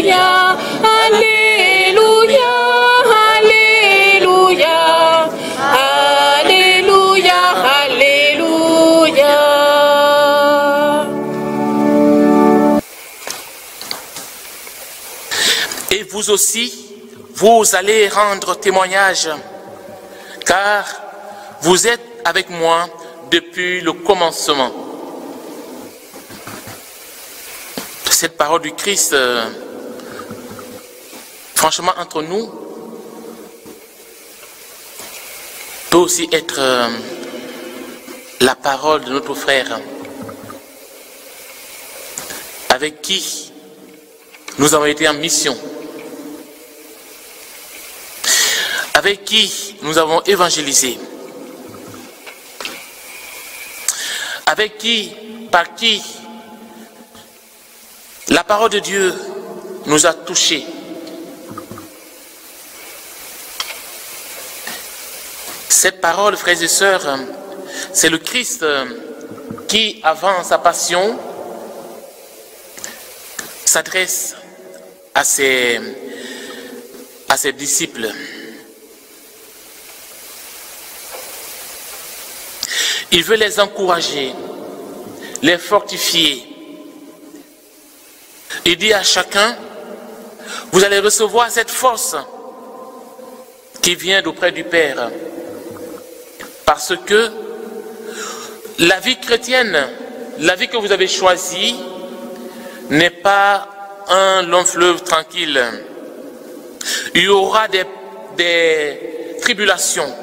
Alléluia, Alléluia, Alléluia, Alléluia, Alléluia. Et vous aussi, vous allez rendre témoignage, car vous êtes avec moi depuis le commencement. Cette parole du Christ, franchement, entre nous, peut aussi être la parole de notre frère, avec qui nous avons été en mission, avec qui nous avons évangélisé, avec qui, par qui la parole de Dieu nous a touchés. Cette parole, frères et sœurs, c'est le Christ qui, avant sa passion, s'adresse à ses disciples. Il veut les encourager, les fortifier. Il dit à chacun, vous allez recevoir cette force qui vient d'auprès du Père. Parce que la vie chrétienne, la vie que vous avez choisie, n'est pas un long fleuve tranquille. Il y aura des tribulations,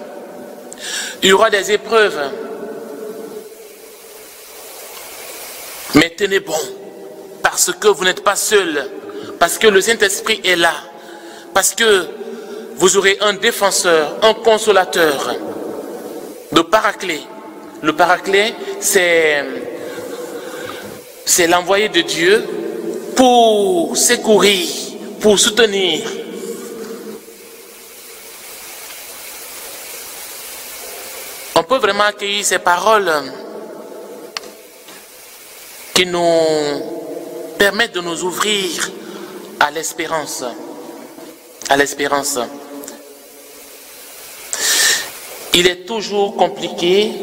il y aura des épreuves. Mais tenez bon, parce que vous n'êtes pas seul, parce que le Saint-Esprit est là, parce que vous aurez un défenseur, un consolateur, le Paraclet. Le Paraclet, c'est l'envoyé de Dieu pour secourir, pour soutenir. On peut vraiment accueillir ces paroles qui nous permettent de nous ouvrir à l'espérance. À l'espérance. Il est toujours compliqué,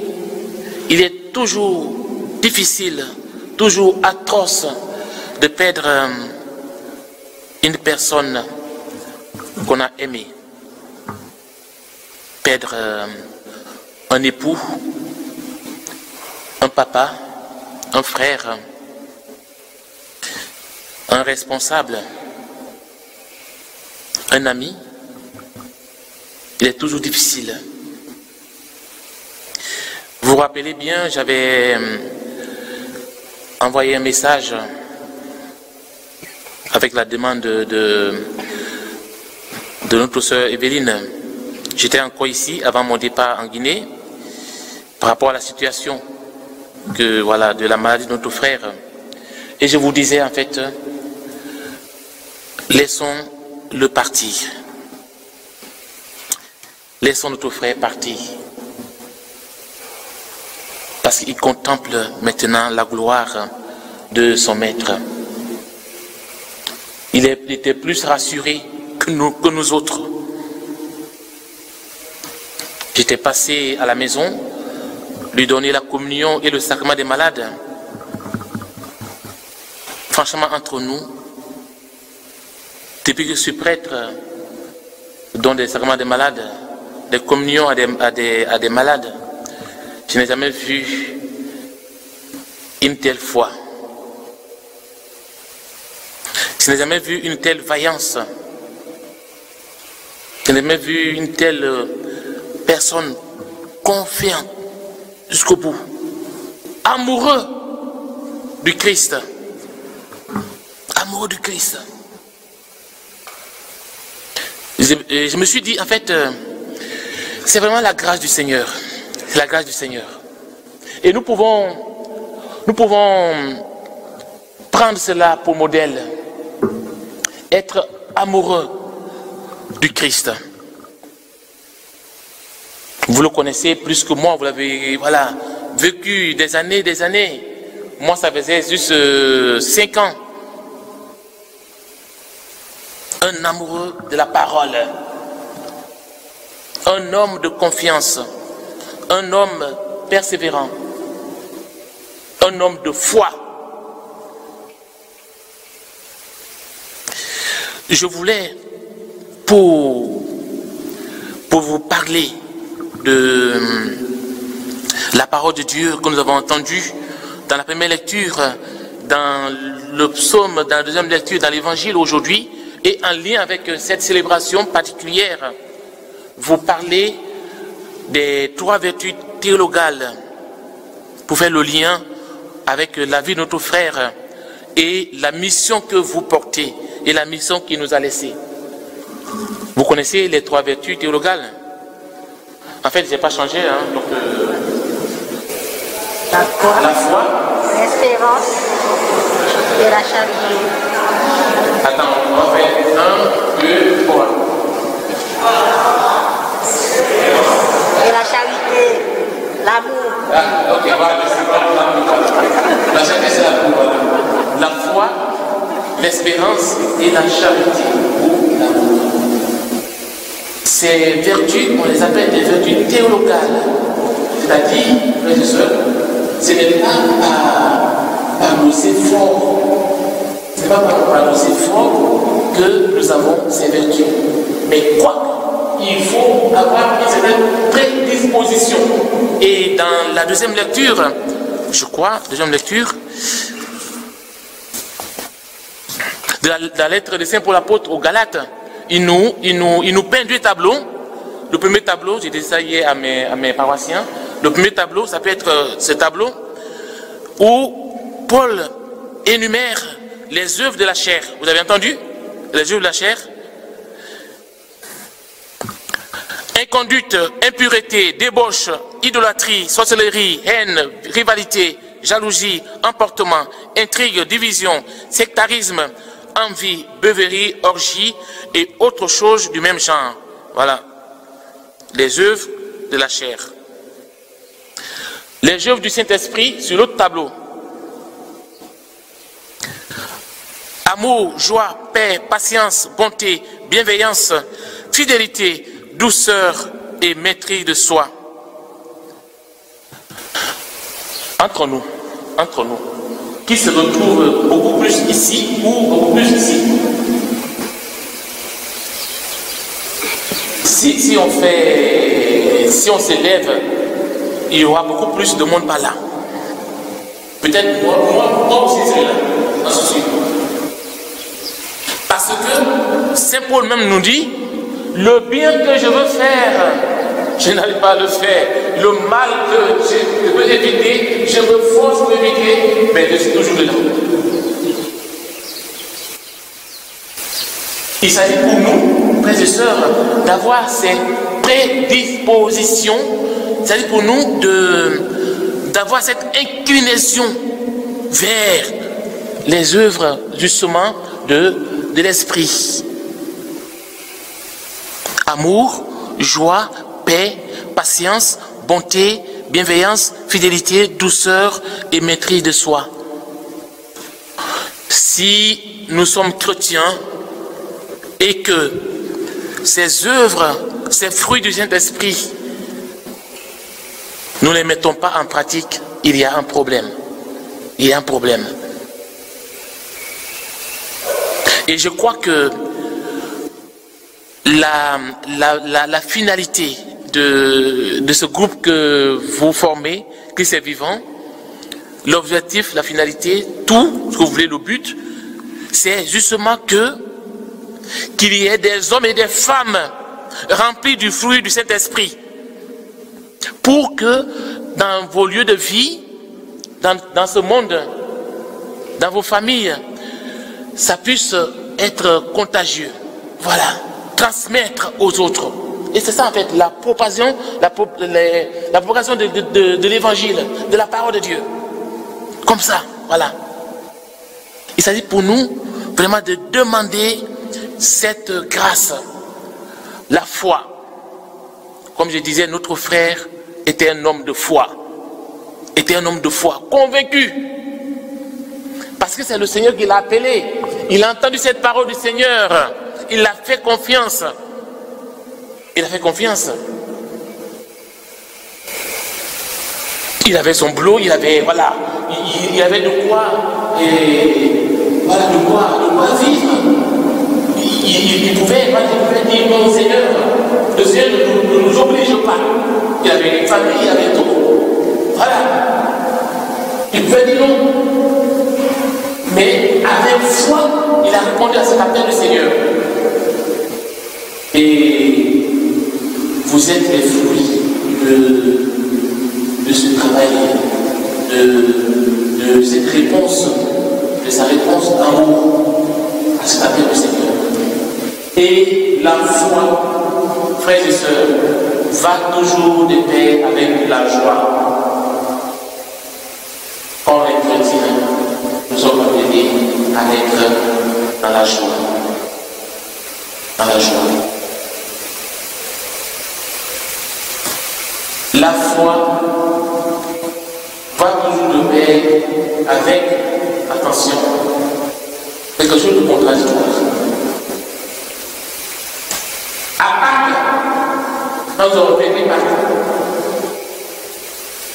il est toujours difficile, toujours atroce de perdre une personne qu'on a aimée. Perdre un époux, un papa, un frère, un responsable, un ami. Il est toujours difficile. Vous vous rappelez bien, j'avais envoyé un message avec la demande de notre sœur Evelyne. J'étais encore ici avant mon départ en Guinée par rapport à la situation de la maladie de notre frère. Et je vous disais en fait, laissons-le partir. Laissons notre frère partir. Parce qu'il contemple maintenant la gloire de son maître. Il était plus rassuré que nous autres. J'étais passé à la maison, lui donner la communion et le sacrement des malades. Franchement, entre nous, depuis que je suis prêtre, je donne des sacrements des malades, des communions à des malades. Je n'ai jamais vu une telle foi. Je n'ai jamais vu une telle vaillance. Je n'ai jamais vu une telle personne confiante jusqu'au bout. Amoureux du Christ. Amoureux du Christ. Je me suis dit, en fait, c'est vraiment la grâce du Seigneur. C'est la grâce du Seigneur. Et nous pouvons prendre cela pour modèle. Être amoureux du Christ. Vous le connaissez plus que moi, vous l'avez vécu des années. Moi, ça faisait juste 5 ans. un amoureux de la parole, un homme de confiance, un homme persévérant, un homme de foi. Je voulais, pour vous parler de la parole de Dieu que nous avons entendue dans la première lecture, dans le psaume, dans la deuxième lecture, dans l'évangile aujourd'hui, et en lien avec cette célébration particulière, vous parler des 3 vertus théologales pour faire le lien avec la vie de notre frère et la mission que vous portez et la mission qu'il nous a laissée. Vous connaissez les 3 vertus théologales? En fait, je n'ai pas changé. Donc, la foi, l'espérance et la charité. Attends, on va faire 1, 2, 3. Et la charité, l'amour. Ah, ok, voilà, la charité, c'est l'amour. La foi, l'espérance et la charité ou l'amour. Ces vertus, on les appelle des vertus théologales. C'est-à-dire, frères et sœurs, ce n'est pas par nos efforts, ce n'est pas par nos efforts que nous avons ces vertus. Mais quoi, il faut avoir une certaine prédisposition. Et dans la deuxième lecture, je crois, deuxième lecture, de la lettre de Saint Paul apôtre aux Galates, il nous peint 2 tableaux. Le premier tableau, j'ai dit ça hier à mes paroissiens, le premier tableau, ça peut être ce tableau où Paul énumère les œuvres de la chair. Vous avez entendu? Les œuvres de la chair. Inconduite, impureté, débauche, idolâtrie, sorcellerie, haine, rivalité, jalousie, emportement, intrigue, division, sectarisme, envie, beuverie, orgie et autres choses du même genre. Voilà. Les œuvres de la chair. Les œuvres du Saint-Esprit sur l'autre tableau. Amour, joie, paix, patience, bonté, bienveillance, fidélité, douceur et maîtrise de soi. Entre nous, qui se retrouve beaucoup plus ici ou beaucoup plus ici? Si on s'élève, il y aura beaucoup plus de monde par là. Peut-être moi aussi c'est là, j'en suis sûr. Parce que Saint Paul même nous dit, le bien que je veux faire, je n'arrive pas à le faire. Le mal que je veux éviter, je me force pour éviter, mais je suis toujours dedans. Il s'agit pour nous, frères et sœurs, d'avoir ces prédispositions. Il s'agit pour nous d'avoir cette inclinaison vers les œuvres justement de l'esprit. Amour, joie, paix, patience, bonté, bienveillance, fidélité, douceur et maîtrise de soi. Si nous sommes chrétiens et que ces œuvres, ces fruits du Saint-Esprit, nous ne les mettons pas en pratique, il y a un problème. Il y a un problème. Et je crois que la finalité de ce groupe que vous formez, Christ est vivant, l'objectif, la finalité, tout ce que vous voulez, le but, c'est justement qu'il y ait des hommes et des femmes remplis du fruit du Saint-Esprit, pour que dans vos lieux de vie, dans ce monde, dans vos familles, ça puisse être contagieux. Voilà, transmettre aux autres. Et c'est ça en fait la propagation de l'évangile, de la parole de Dieu. Comme ça, voilà. Il s'agit pour nous vraiment de demander cette grâce, la foi. Comme je disais, notre frère était un homme de foi. Était un homme de foi, convaincu. Parce que c'est le Seigneur qui l'a appelé. Il a entendu cette parole du Seigneur. il a fait confiance. Il a fait confiance. Il avait son boulot, il avait, voilà, il avait de quoi, voilà, de quoi vivre. Il pouvait dire non, Seigneur, le Seigneur ne nous oblige pas. Il avait une famille, il avait tout. Voilà. Il pouvait dire non. Mais avec foi, il a répondu à cet appel du Seigneur. Et vous êtes les fruits de ce travail, de cette réponse, de sa réponse d'amour à cet appel du Seigneur. Et la foi, frères et sœurs, va toujours de pair avec la joie. Quand les chrétiens, nous sommes appelés à être dans la joie. Dans la joie. La foi va toujours de pair avec, attention, quelque chose de contradictoire. À Pâques, quand nous avons fait Pâques,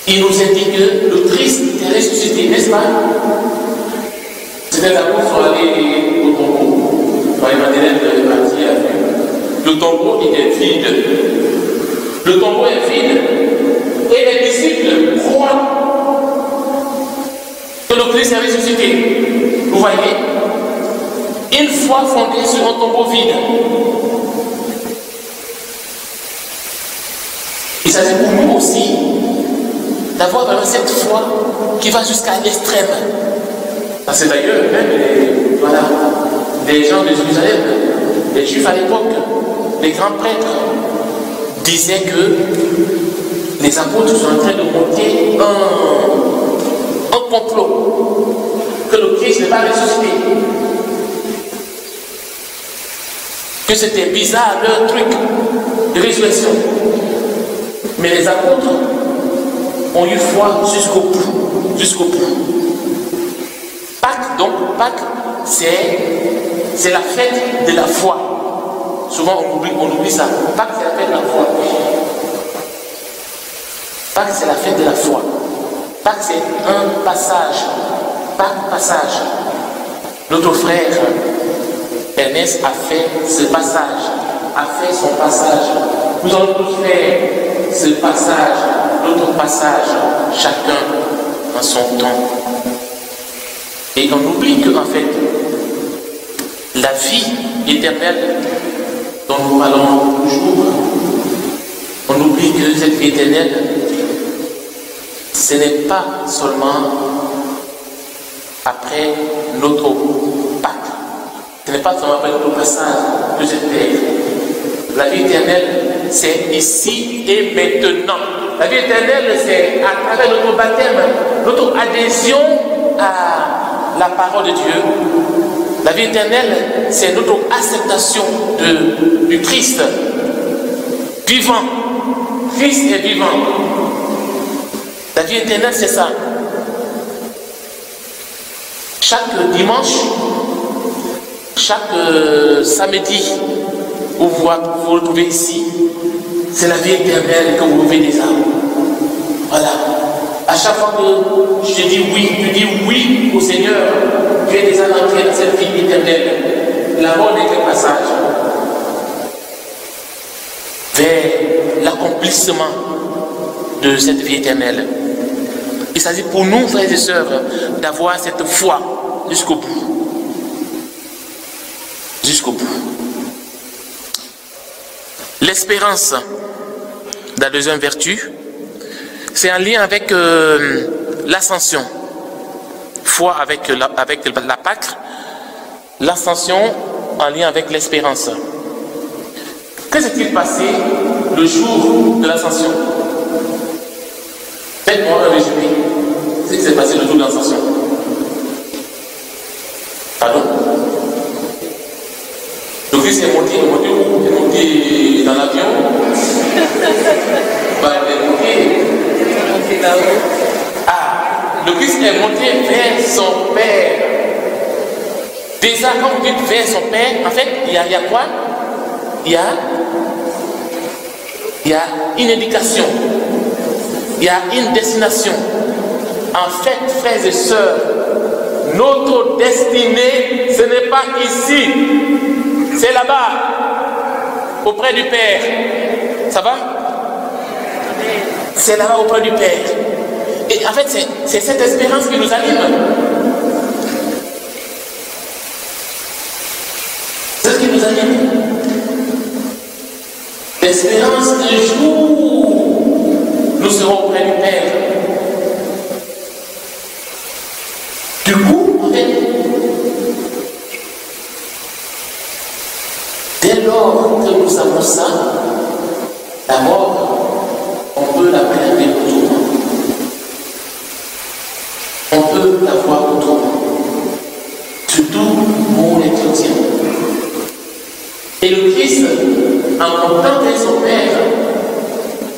il nous a dit que le Christ est ressuscité, n'est-ce pas? C'était d'abord sont allés au tombeau. Dans les Madeleines de Matthieu a vu. Le tombeau était vide. Le tombeau est vide. Et les disciples croient que le Christ est ressuscité. Vous voyez? Une foi fondée sur un tombeau vide. Il s'agit pour nous aussi d'avoir vraiment cette foi qui va jusqu'à l'extrême. Parce que d'ailleurs, même les gens de Jérusalem, les Juifs à l'époque, les grands prêtres, disaient que les apôtres sont en train de monter un complot, que le Christ n'est pas ressuscité, que c'était bizarre leur truc de résurrection. Mais les apôtres ont eu foi jusqu'au bout. Jusqu'au bout. Pâques, c'est la fête de la foi. Souvent on oublie ça. Pâques, c'est la fête de la foi. Pâques, c'est la fête de la foi. Pâques, c'est un passage. Pâques, passage. Notre frère Ernest a fait ce passage, a fait son passage. Nous allons tous faire ce passage, notre passage, chacun dans son temps. Et on oublie que, en fait, la vie éternelle dont nous parlons toujours, on oublie que cette vie éternelle, ce n'est pas seulement après notre Pâques, ce n'est pas seulement après notre passage de cette terre. La vie éternelle, c'est ici et maintenant. La vie éternelle, c'est à travers notre baptême, notre adhésion à la parole de Dieu. La vie éternelle, c'est notre acceptation du Christ vivant. Christ est vivant. La vie éternelle, c'est ça. Chaque dimanche, chaque samedi, où vous vous retrouvez ici, c'est la vie éternelle que vous levez des âmes. Voilà. À chaque fois que je dis oui, tu dis oui au Seigneur, tu es déjà entré dans cette vie éternelle. La mort n'est qu'un passage vers l'accomplissement de cette vie éternelle. Il s'agit pour nous, frères et sœurs, d'avoir cette foi jusqu'au bout. Jusqu'au bout. L'espérance, la deuxième vertu, c'est un lien avec l'ascension. Foi avec la Pâque, l'ascension en lien avec l'espérance. Que s'est-il passé le jour de l'ascension? Faites-moi un résumé. Ce qui s'est passé le jour de l'ascension. Pardon? Le Christ est monté où? Il est monté dans l'avion. Il est monté là-haut. Ah, le Christ est monté vers son Père. Déjà, quand vous dites vers son Père, en fait, il y a quoi? Il y a une indication, il y a une destination. En fait, frères et sœurs, notre destinée, ce n'est pas ici, c'est là-bas, auprès du Père. Ça va? C'est là-bas auprès du Père. Et en fait, c'est cette espérance qui nous anime. C'est ce qui nous anime. L'espérance qu'un jour, nous serons auprès du Père. Du coup, en fait, dès lors que nous savons ça, d'abord, on peut l'appréhender autrement. On peut la voir autrement. Surtout pour les chrétiens. Et le Christ, en contemplant son Père,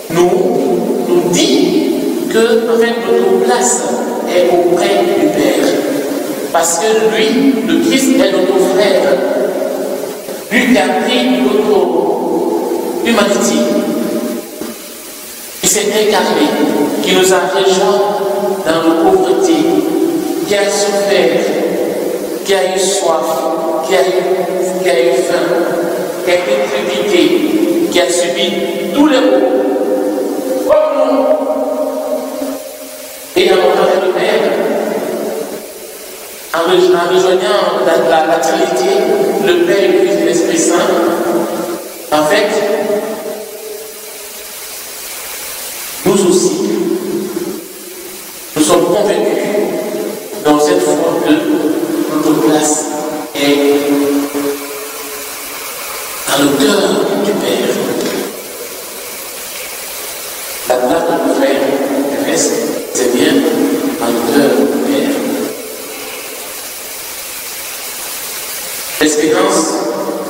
nous dit que en fait, notre place est auprès du Père. Parce que lui, le Christ, est notre frère. Lui qui a pris notre humanité. Qui s'est incarné, qui nous a rejoints dans nos pauvretés, qui a souffert, qui a eu soif, qui a eu faim, qui a été critiqué, qui a subi tous les maux, comme nous. Et en montant le Père, en rejoignant la Trinité, le Père, le Fils et l'Esprit Saint, en fait, nous aussi, nous sommes convaincus dans cette foi que notre place est dans le cœur du Père. La place de nos frères, du reste, c'est bien dans le cœur du Père. L'espérance,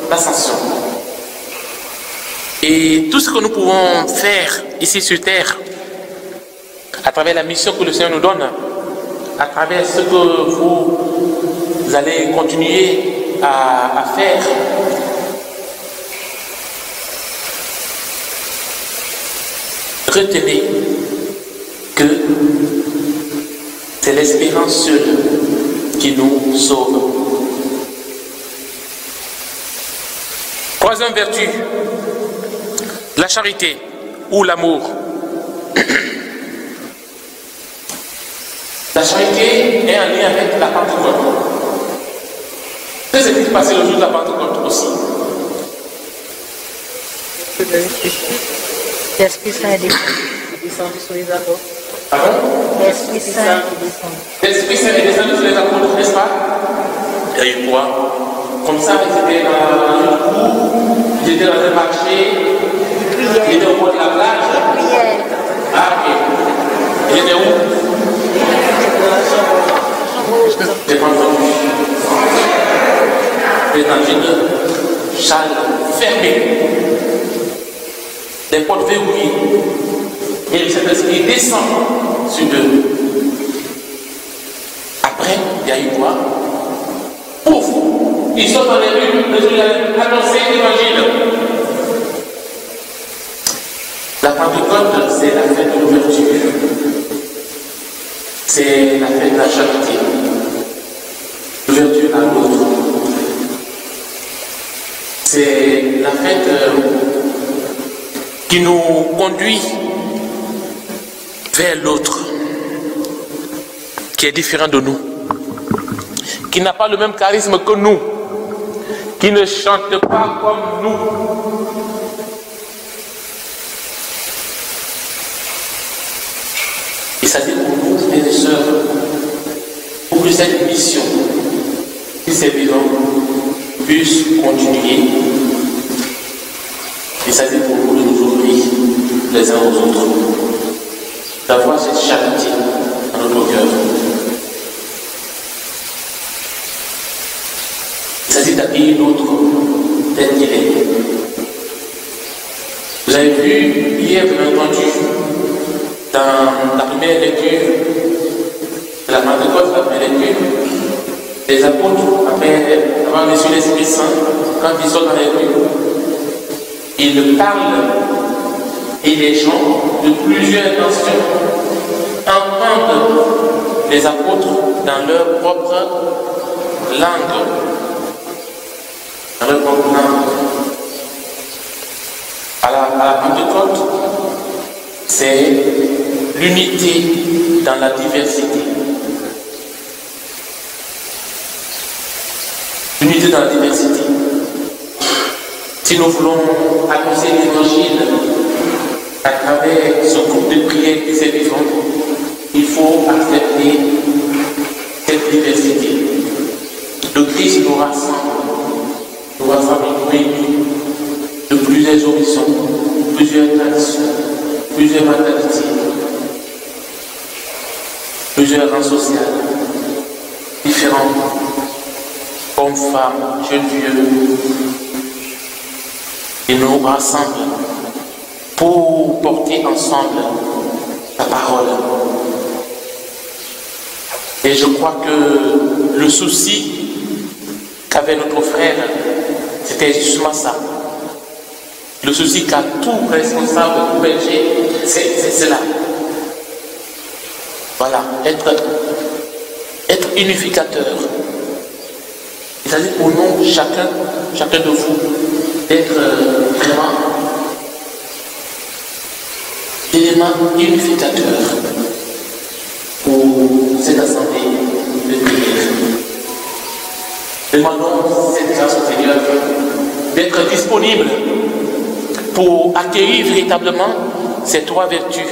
l'ascension. Et tout ce que nous pouvons faire ici sur terre, à travers la mission que le Seigneur nous donne, à travers ce que vous allez continuer à faire, retenez que c'est l'espérance seule qui nous sauve. Troisième vertu, la charité ou l'amour. La charité est en lien avec la Pentecôte. Que s'est-il passé le jour de la Pentecôte aussi? L'Esprit Saint est descendu sur les apôtres. Pardon? L'Esprit Saint est descendu. L'Esprit Saint est descendu sur les apôtres, n'est-ce pas? Il y a eu quoi? Comme ça, ils étaient dans une cour, ils étaient dans un marché, ils étaient au bord de la plage. Ah, ok. Ils étaient où? J'ai pas entendu. Ils étaient dans une salle fermée. Les portes verrouillées. Et le Saint-Esprit descend sur eux. Après, il y a eu quoi? Pouf! Ils sont dans les rues de Jérusalem, annoncer l'évangile. La Pentecôte, c'est la fête de l'ouverture. C'est la fête de la charité. L'ouverture à l'autre. C'est la fête qui nous conduit vers l'autre, qui est différent de nous, qui n'a pas le même charisme que nous, qui ne chante pas comme nous. Et ça dit pour nous, frères et sœurs, pour que cette mission, qui serviront, puisse continuer. Et ça dit pour nous de nous ouvrir les uns aux autres, d'avoir cette charité dans notre cœur. Il s'agit d'accueillir l'autre tel qu'il est. Vous avez vu, hier, vous avez entendu, dans la première lecture de la Pentecôte, la première lecture, Les apôtres, après avoir reçu l'Esprit Saint, quand ils sont dans les rues, ils parlent et les gens de plusieurs nations entendent les apôtres dans leur propre langue. Dans leur propre langue. À la Pentecôte, c'est l'unité dans la diversité. L'unité dans la diversité. Si nous voulons annoncer l'évangile à travers ce groupe de prière qui s'est vivant, il faut accepter cette diversité. Le Christ nous rassemble de plusieurs horizons, plusieurs traditions, plusieurs mentalités, plusieurs rangs sociaux, différents, hommes, femmes, jeunes, vieux. Il nous rassemble pour porter ensemble la parole. Et je crois que le souci qu'avait notre frère, c'était justement ça. Le souci qu'a tout responsable ou berger, c'est cela. Voilà, être unificateur. C'est-à-dire pour nous, chacun de vous, d'être vraiment élément unificateur pour cette assemblée de prière. Demandons cette grâce au Seigneur d'être disponible pour accueillir véritablement ces trois vertus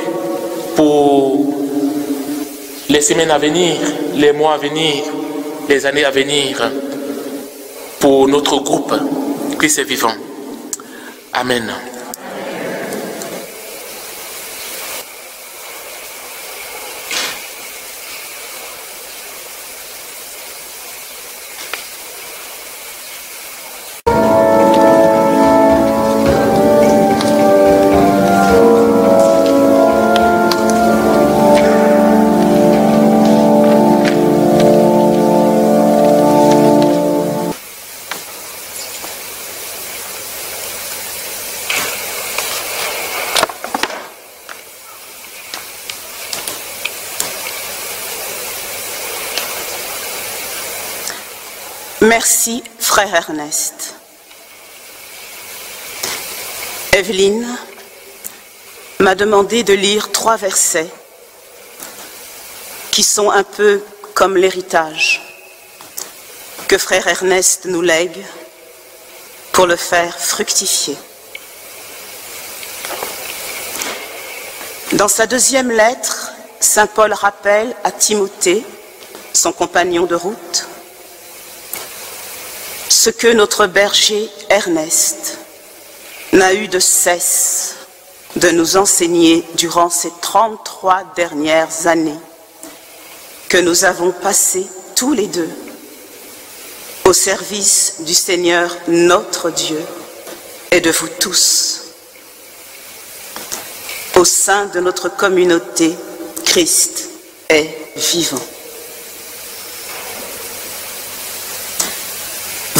pour les semaines à venir, les mois à venir, les années à venir, pour notre groupe Christ est vivant. Amen. Merci, frère Ernest. Evelyne m'a demandé de lire 3 versets qui sont un peu comme l'héritage que frère Ernest nous lègue pour le faire fructifier. Dans sa 2e lettre, saint Paul rappelle à Timothée, son compagnon de route, ce que notre berger Ernest n'a eu de cesse de nous enseigner durant ces 33 dernières années que nous avons passées tous les deux au service du Seigneur notre Dieu et de vous tous. Au sein de notre communauté, Christ est vivant.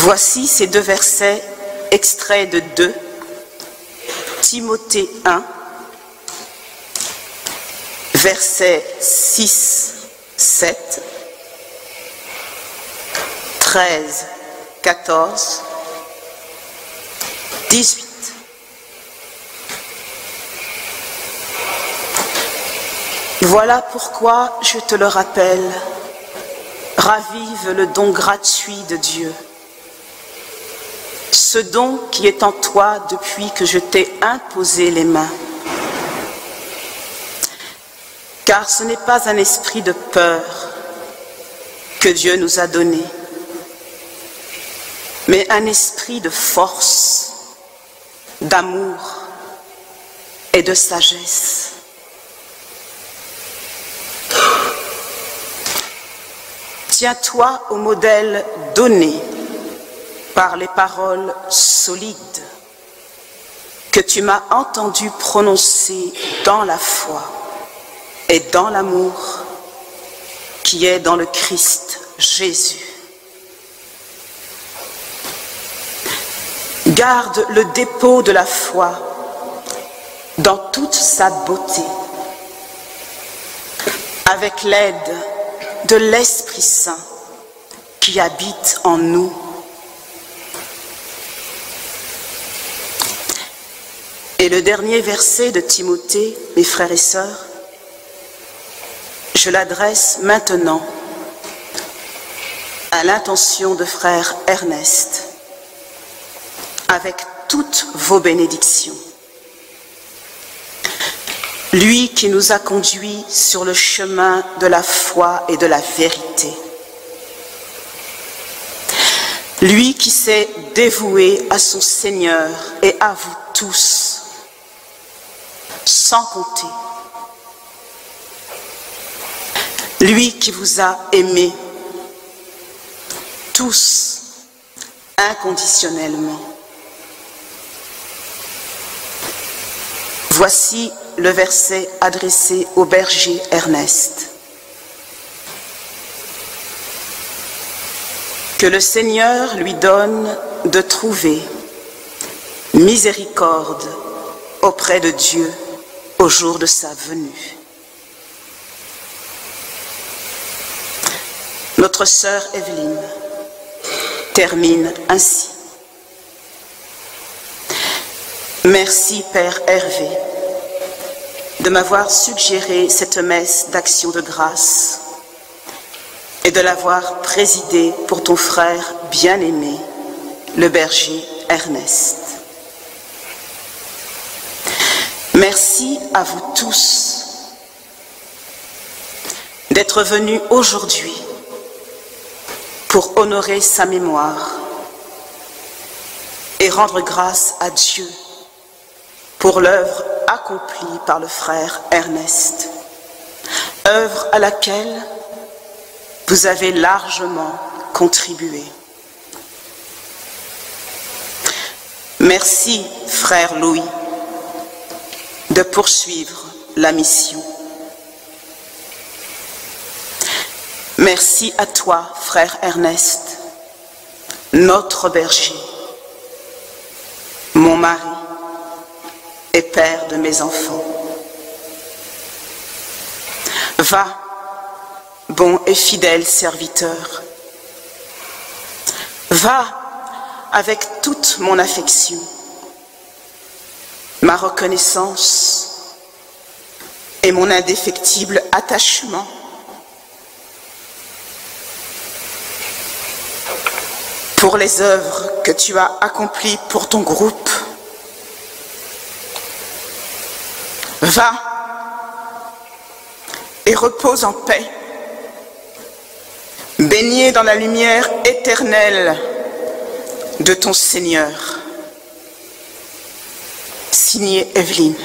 Voici ces 2 versets extraits de 2 Timothée 1, versets 6, 7, 13, 14, 18. Voilà pourquoi je te le rappelle, ravive le don gratuit de Dieu. Ce don qui est en toi depuis que je t'ai imposé les mains. Car ce n'est pas un esprit de peur que Dieu nous a donné, mais un esprit de force, d'amour et de sagesse. Tiens-toi au modèle donné par les paroles solides que tu m'as entendu prononcer dans la foi et dans l'amour qui est dans le Christ Jésus. garde le dépôt de la foi dans toute sa beauté, avec l'aide de l'Esprit Saint qui habite en nous. Et le dernier verset de Timothée, mes frères et sœurs, je l'adresse maintenant à l'intention de frère Ernest, avec toutes vos bénédictions. Lui qui nous a conduits sur le chemin de la foi et de la vérité. Lui qui s'est dévoué à son Seigneur et à vous tous, sans compter. Lui qui vous a aimés, tous, inconditionnellement. Voici le verset adressé au berger Ernest. Que le Seigneur lui donne de trouver miséricorde auprès de Dieu au jour de sa venue. Notre sœur Evelyne termine ainsi. Merci Père Hervé de m'avoir suggéré cette messe d'action de grâce et de l'avoir présidée pour ton frère bien-aimé, le berger Ernest. Merci à vous tous d'être venus aujourd'hui pour honorer sa mémoire et rendre grâce à Dieu pour l'œuvre accomplie par le frère Ernest, œuvre à laquelle vous avez largement contribué. Merci, frère Louis, de poursuivre la mission. Merci à toi, frère Ernest, notre berger, mon mari et père de mes enfants. Va, bon et fidèle serviteur. Va avec toute mon affection, ma reconnaissance et mon indéfectible attachement. Pour les œuvres que tu as accomplies pour ton groupe. Va et repose en paix, baigné dans la lumière éternelle de ton Seigneur. Signé Evelyne.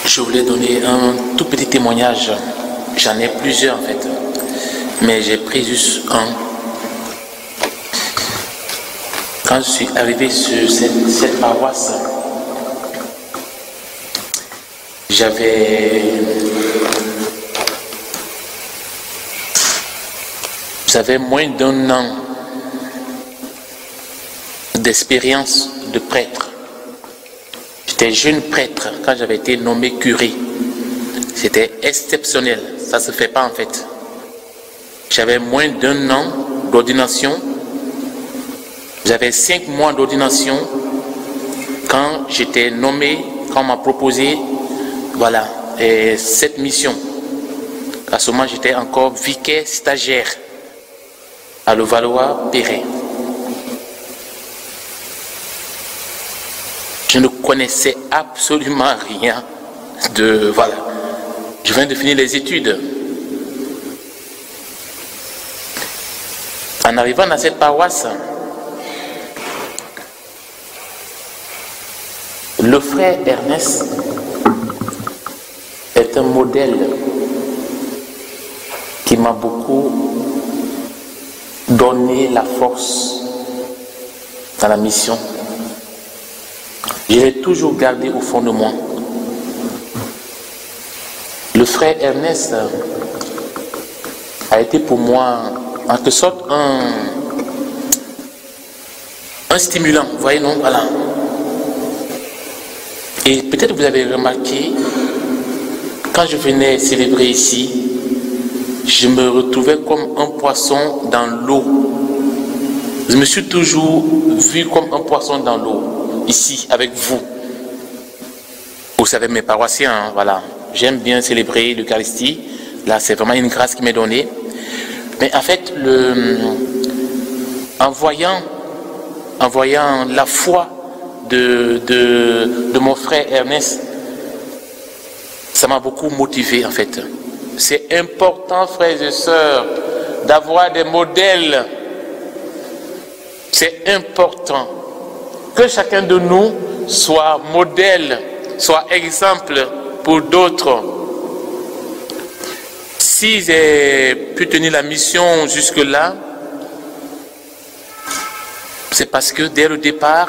Je voulais donner un tout petit témoignage. J'en ai plusieurs en fait, mais j'ai pris juste un. Quand je suis arrivé sur cette paroisse, j'avais moins d'un an d'expérience de prêtre. J'étais jeune prêtre quand j'avais été nommé curé. C'était exceptionnel, ça ne se fait pas en fait. J'avais moins d'un an d'ordination. J'avais 5 mois d'ordination quand j'étais nommé, quand on m'a proposé voilà, cette mission. À ce moment, j'étais encore vicaire stagiaire à Levallois-Perret. Je ne connaissais absolument rien de... Voilà. Je viens de finir les études. En arrivant dans cette paroisse, le frère Ernest est un modèle qui m'a beaucoup donné la force dans la mission. Je l'ai toujours gardé au fond de moi. Le frère Ernest a été pour moi en quelque sorte un stimulant, vous voyez, non? Voilà. Et peut-être vous avez remarqué, quand je venais célébrer ici, je me retrouvais comme un poisson dans l'eau. Je me suis toujours vu comme un poisson dans l'eau, ici, avec vous. Vous savez, mes paroissiens, hein, voilà. J'aime bien célébrer l'Eucharistie. Là, c'est vraiment une grâce qui m'est donnée. Mais en fait, en voyant la foi de mon frère Ernest, ça m'a beaucoup motivé, en fait. C'est important, frères et sœurs, d'avoir des modèles. C'est important que chacun de nous soit modèle, soit exemple pour d'autres. Si j'ai pu tenir la mission jusque-là, c'est parce que dès le départ,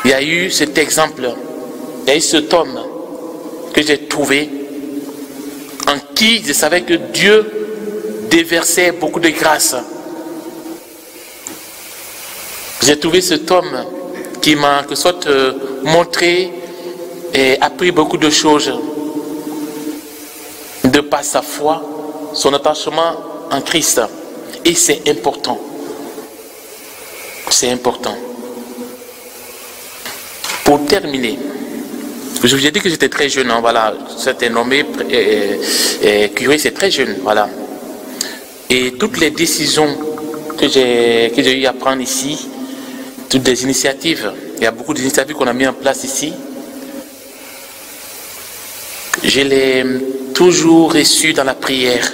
il y a eu cet exemple, il y a eu cet homme que j'ai trouvé, en qui je savais que Dieu déversait beaucoup de grâce. J'ai trouvé cet homme qui m'a en quelque sorte montré et appris beaucoup de choses de par sa foi, son attachement en Christ. Et c'est important. C'est important. Pour terminer, je vous ai dit que j'étais très jeune, hein, voilà, c'était nommé curé, c'est très jeune, voilà. Et toutes les décisions que j'ai eu à prendre ici, toutes les initiatives, il y a beaucoup d'initiatives qu'on a mis en place ici, je l'ai toujours reçu dans la prière,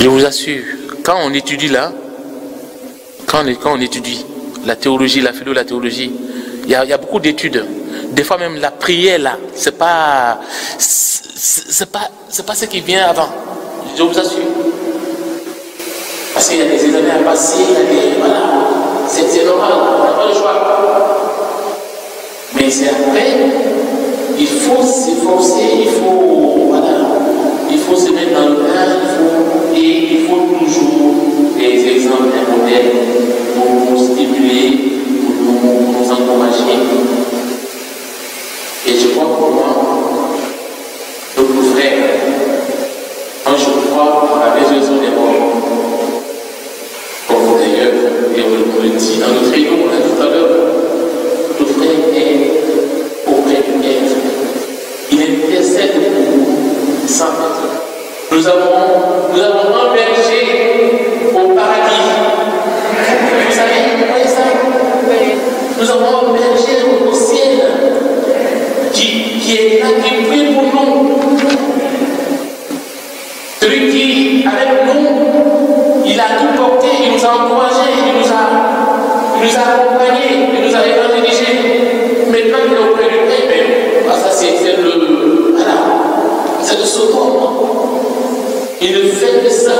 Je vous assure, quand on étudie là, quand on étudie la théologie, la philo, la théologie, il y a beaucoup d'études. Des fois même la prière là, c'est pas ce qui vient avant. Je vous assure. Parce qu'il y a des examens à passer, voilà, c'est normal, on n'a pas le choix. Mais c'est après, il faut s'efforcer, il faut se mettre dans le bain, et il faut toujours des exemples, des modèles pour nous stimuler, pour nous encourager. Et je crois pour moi, notre frère, quand je crois à la résurrection des morts, comme d'ailleurs, et on le dit dans notre réunion, tout à l'heure, notre frère est auprès du Père. Il intercède pour nous, sans être. Nous avons embergé au paradis. Vous savez, vous voyez ça? Nous avons embergé au ciel qui est là, qui prie pour nous. Celui qui, avec nous, il a tout porté, il nous a encouragés, il nous a accompagnés, il nous a évangélisés. Maintenant qu'il est auprès du Père, ça c'est le. Voilà, c'est de Sodome. Il ne fait que ça.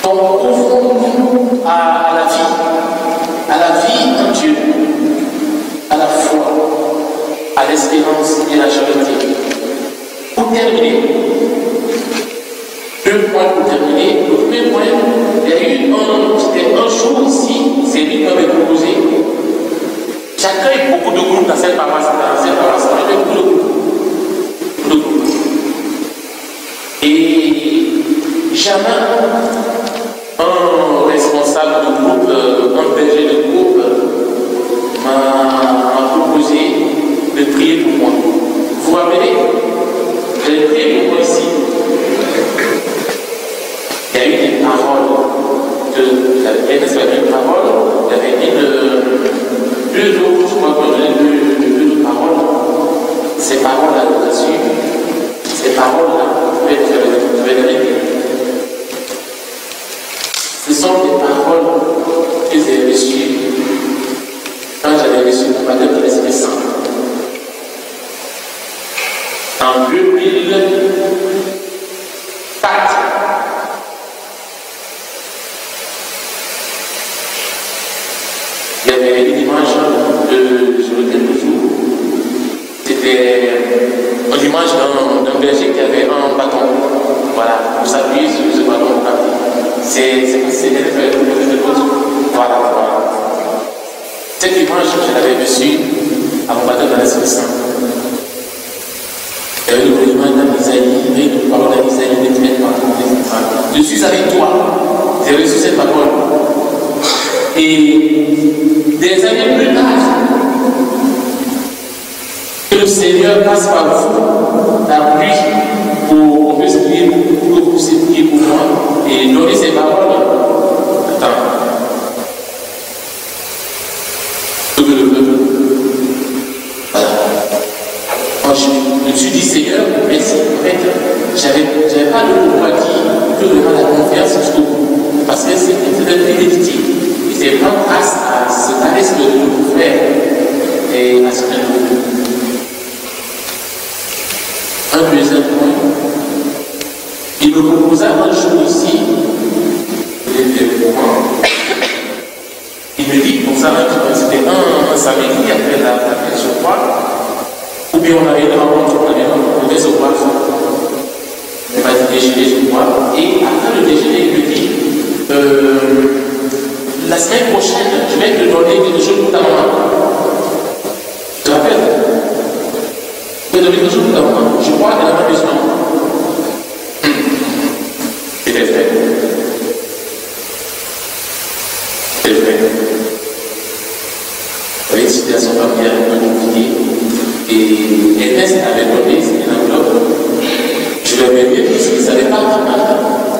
Donc, ouvrons-nous à la vie en Dieu, à la foi, à l'espérance et à la charité. Pour terminer, deux points pour terminer. Le premier point, il y a eu un jour ici, c'est lui qui m'avait proposé. J'accueille beaucoup de groupes dans cette paroisse, j'accueille beaucoup de groupes. Et jamais un responsable de groupe, un berger de groupe m'a proposé de prier pour moi. Vous vous rappelez? J'ai prié pour moi ici. Il y a eu des paroles. Il y avait une parole, il y avait deux autres, je crois que j'ai deux paroles. Ces paroles-là, là-dessus, ces paroles-là, je vais les répéter. Ce sont des paroles que j'ai reçues quand j'avais reçu le baptême de l'Esprit Saint. En 2004, C'était l'image d'un berger qui avait un bâton. Voilà, pour s'appuyer sur ce bâton. C'est voilà. Cette image, je l'avais reçue à mon baptême dans l'Esprit Saint. Il y avait l'image d'Isaïe, il y avait une parole d'Isaïe, des traitements, etc. Je suis avec toi. J'ai reçu cette parole. Et des années plus tard, que le Seigneur passe par vous, la pluie, pour qu'on puisse prier, pour que vous puissiez prier pour moi et donner ces paroles. Attends. Voilà. Quand je me suis dit, Seigneur, merci. En fait, j'avais pas de pourquoi dire que vraiment la confiance jusqu'au bout. Parce que c'est une fidélité. Et c'est vraiment grâce à ce charisme de nos frères et à ce que un deuxième point, il me proposa un jour aussi, il me dit, pour ça, c'était un samedi après la fête, je crois, ou bien on avait une rencontre, on devait se voir, on va déjeuner, je crois, et après le déjeuner, il me dit, la semaine prochaine, je vais te donner quelque chose pour ta maman. Tu te rappelles? Je vais te donner quelque chose pour ta maman. Je crois qu'elle a pas besoin. C'était vrai. C'était vrai. Il y avait une situation familiale un peu compliquée. Et Ernest avait donné une enveloppe. Je lui avais dit parce qu'il ne savait pas.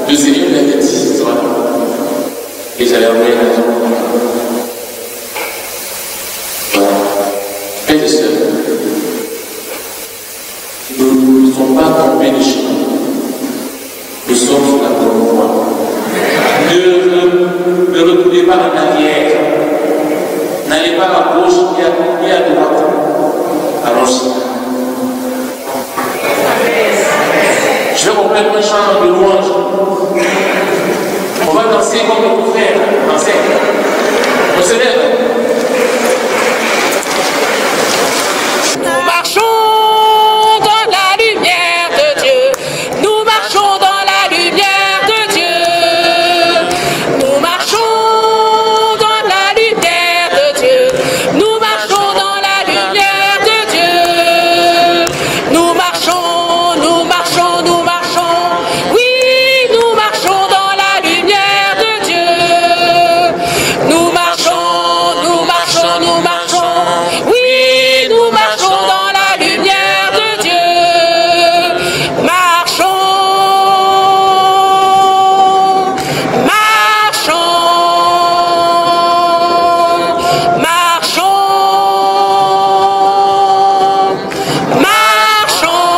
Le Seigneur lui avait dit, voilà. Et j'allais envoyer l'argent. Voilà. Frères et sœurs, nous ne sommes pas tombés de chemin. Nous sommes sur la bonne voie. Ne reculez pas en arrière. N'allez pas à gauche ni à droite. Allons-y. Je vais complètement un chant de louange. On va danser comme nos frères. Danser. On se lève. Nous marchons dans la lumière de Dieu. Nous marchons dans la lumière de Dieu. Nous marchons dans la lumière de Dieu. Nous marchons dans la lumière de Dieu. Nous marchons, nous marchons, nous marchons. Oui, nous marchons dans la lumière de Dieu. Nous marchons, nous marchons, nous marchons. Oui, nous marchons dans la lumière de Dieu. Marchons, marchons, marchons, marchons,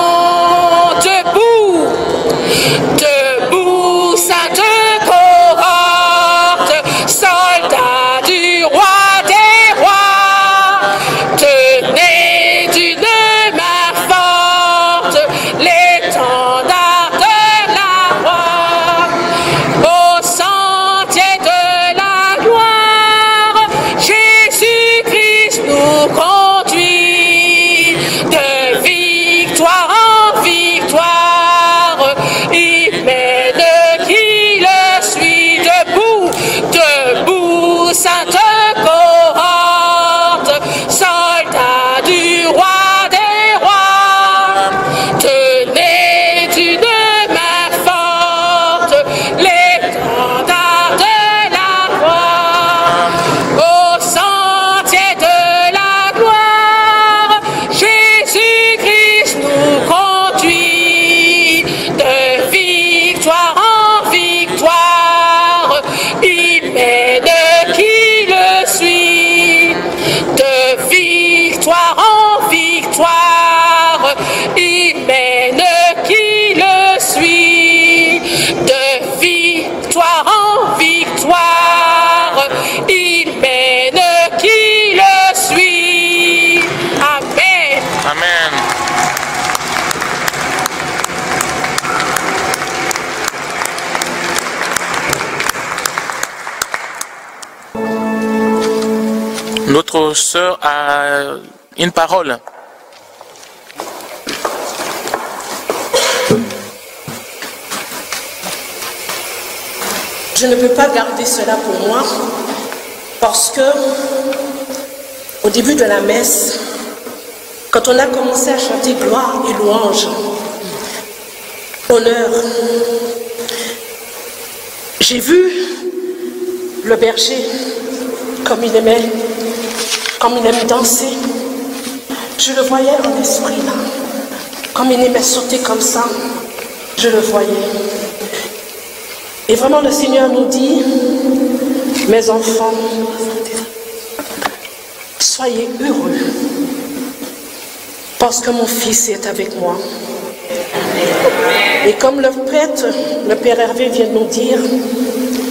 debout, debout, sainte cohorte, soldats du roi des rois, tenez d'une main forte l'étendard de la croix. Au sentier de la gloire, Jésus-Christ nous conduit de victoire en victoire. Il mène qui le suit debout, debout, sainte cohorte, soldats du roi des rois. Tenez d'une main forte l'étendard de la croix. Au sentier de la gloire, Jésus-Christ nous conduit de victoire en victoire. Il mène qui le suit de victoire en victoire. Il mène qui le suit de victoire en victoire. Il mène qui le suit. Amen. Amen. Notre sœur a une parole. je ne peux pas garder cela pour moi parce que au début de la messe, quand on a commencé à chanter gloire et louange, honneur, j'ai vu le berger comme il aime danser. Je le voyais en esprit là, comme il aimait sauter comme ça, je le voyais. Et vraiment le Seigneur nous dit, mes enfants, soyez heureux, parce que mon fils est avec moi. Et comme le prêtre, le Père Hervé vient de nous dire,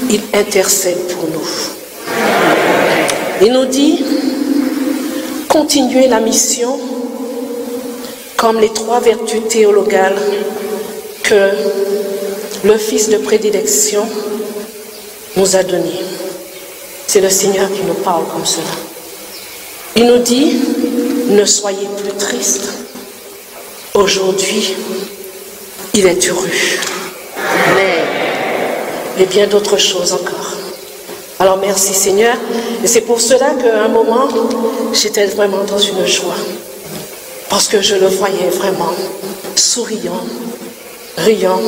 il intercède pour nous. Il nous dit, continuez la mission comme les 3 vertus théologales que le Fils de prédilection nous a données. C'est le Seigneur qui nous parle comme cela. Il nous dit, ne soyez plus tristes. Aujourd'hui, il est heureux. Et bien d'autres choses encore. Alors merci Seigneur. Et c'est pour cela qu'à un moment, j'étais vraiment dans une joie. Parce que je le voyais vraiment souriant, riant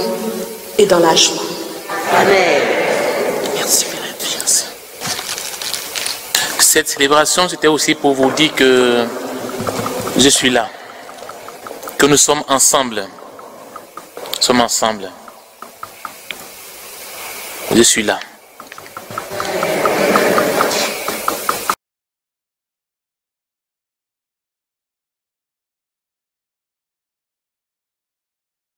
et dans la joie. Amen. Merci Père. Merci. Cette célébration, c'était aussi pour vous dire que je suis là. Que nous sommes ensemble. Nous sommes ensemble. Je suis là.